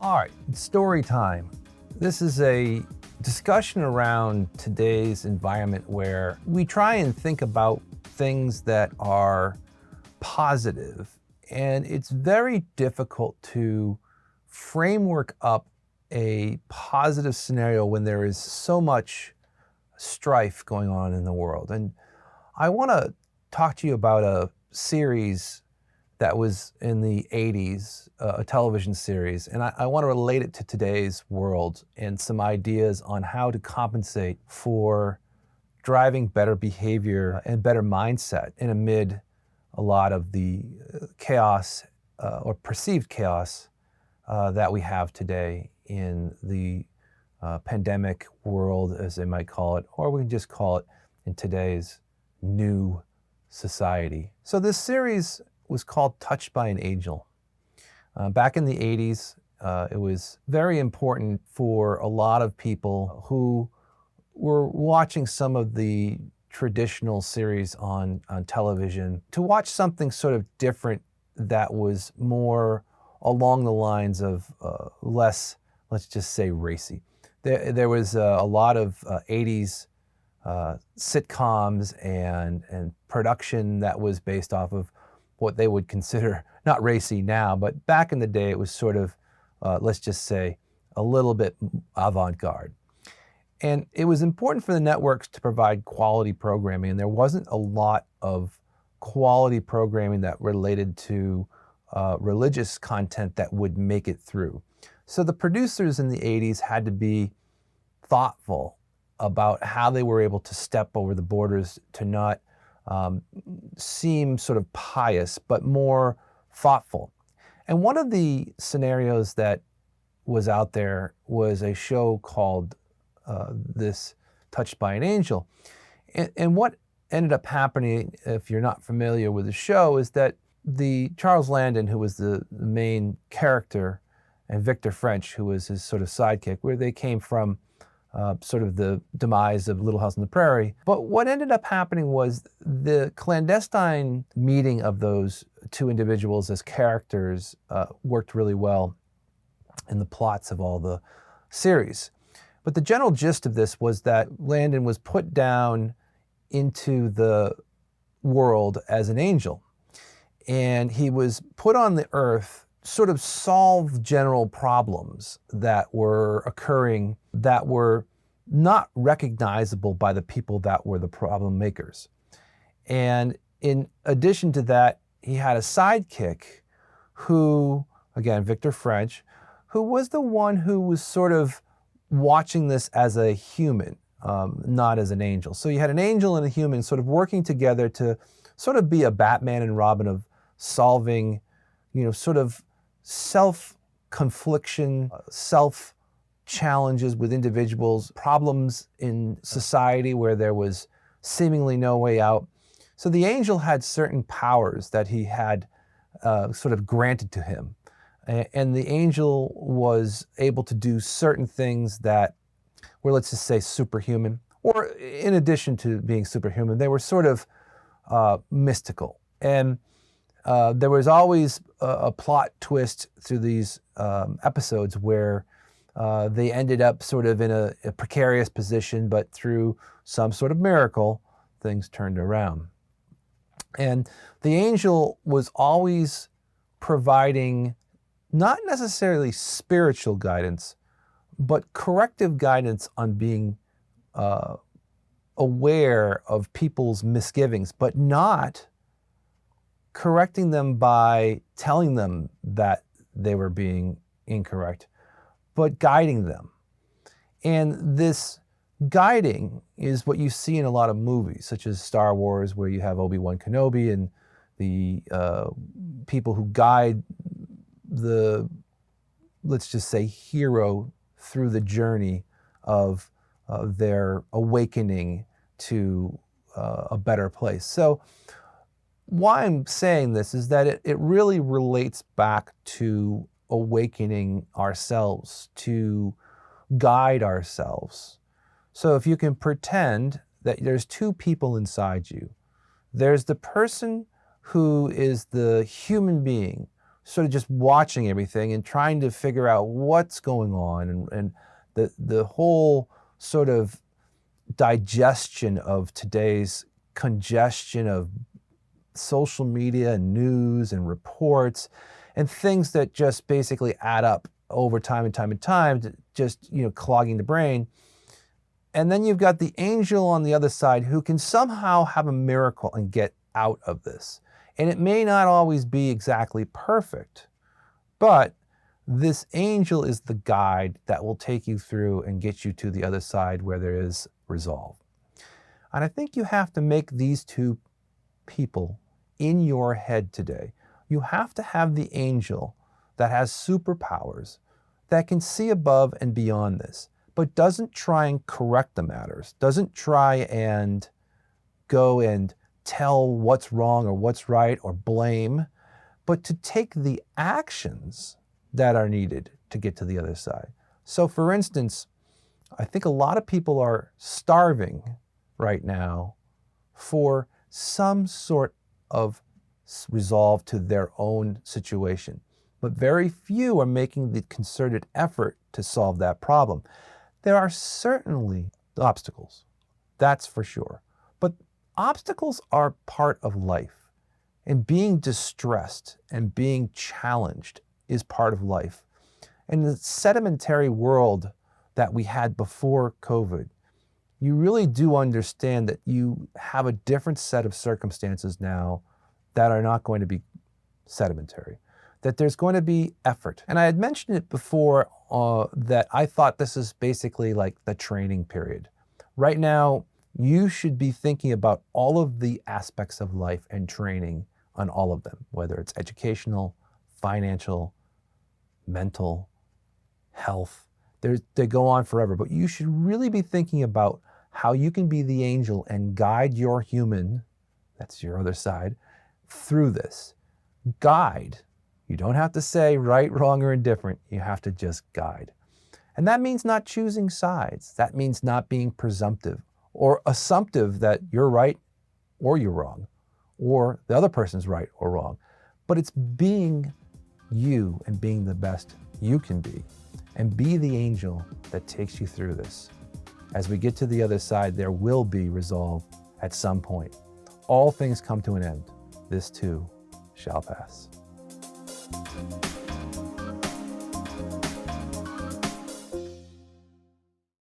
All right, it's story time. This is a discussion around today's environment where we try and think about things that are positive, and it's very difficult to framework up a positive scenario when there is so much strife going on in the world. And I want to talk to you about a series that was in the 80s, a television series, and I want to relate it to today's world and some ideas on how to compensate for driving better behavior and better mindset in amid a lot of the chaos or perceived chaos that we have today in the pandemic world, as they might call it, or we can just call it in today's new society. So this series was called Touched by an Angel. Back in the 80s, it was very important for a lot of people who were watching some of the traditional series on television to watch something sort of different that was more along the lines of less, let's just say, racy. There was a lot of 80s sitcoms and production that was based off of what they would consider not racy now, but back in the day it was sort of, let's just say, a little bit avant-garde. And it was important for the networks to provide quality programming, and there wasn't a lot of quality programming that related to religious content that would make it through. So the producers in the 80s had to be thoughtful about how they were able to step over the borders to not seem sort of pious, but more thoughtful. And one of the scenarios that was out there was a show called this Touched by an Angel. And what ended up happening, if you're not familiar with the show, is that the Charles Landon, who was the main character, and Victor French, who was his sort of sidekick, where they came from sort of the demise of Little House on the Prairie. But what ended up happening was the clandestine meeting of those two individuals as characters worked really well in the plots of all the series. But the general gist of this was that Landon was put down into the world as an angel. And he was put on the earth sort of solve general problems that were occurring that were not recognizable by the people that were the problem makers. And in addition to that, he had a sidekick who, again, Victor French, who was the one who was sort of watching this as a human, not as an angel. So you had an angel and a human sort of working together to sort of be a Batman and Robin of solving, sort of self-confliction, self-challenges with individuals, problems in society where there was seemingly no way out. So the angel had certain powers that he had sort of granted to him. And the angel was able to do certain things that were, let's just say, superhuman, or in addition to being superhuman, they were sort of mystical. And there was always a plot twist through these episodes where they ended up sort of in a precarious position, but through some sort of miracle, things turned around. And the angel was always providing not necessarily spiritual guidance, but corrective guidance on being aware of people's misgivings, but not correcting them by telling them that they were being incorrect, but guiding them. And this guiding is what you see in a lot of movies, such as Star Wars, where you have Obi-Wan Kenobi and the people who guide the, let's just say, hero through the journey of their awakening to a better place. So why I'm saying this is that it really relates back to awakening ourselves, to guide ourselves. So if you can pretend that there's two people inside you, there's the person who is the human being sort of just watching everything and trying to figure out what's going on, and the whole sort of digestion of today's congestion of social media and news and reports and things that just basically add up over time and time and time, to just, clogging the brain. And then you've got the angel on the other side who can somehow have a miracle and get out of this. And it may not always be exactly perfect, but this angel is the guide that will take you through and get you to the other side where there is resolve. And I think you have to make these two people in your head today. You have to have the angel that has superpowers, that can see above and beyond this, but doesn't try and correct the matters, doesn't try and go and tell what's wrong or what's right or blame, but to take the actions that are needed to get to the other side. So for instance, I think a lot of people are starving right now for some sort of resolve to their own situation, but very few are making the concerted effort to solve that problem. There are certainly obstacles, that's for sure, but obstacles are part of life, and being distressed and being challenged is part of life. In the sedimentary world that we had before COVID, you really do understand that you have a different set of circumstances now that are not going to be sedimentary, that there's going to be effort. And I had mentioned it before that I thought this is basically like the training period. Right now, you should be thinking about all of the aspects of life and training on all of them, whether it's educational, financial, mental, health. They go on forever, but you should really be thinking about how you can be the angel and guide your human, that's your other side, through this. Guide. You don't have to say right, wrong, or indifferent. You have to just guide. And that means not choosing sides. That means not being presumptive or assumptive that you're right or you're wrong, or the other person's right or wrong. But it's being you and being the best you can be, and be the angel that takes you through this. As we get to the other side, there will be resolve at some point. All things come to an end. This too shall pass.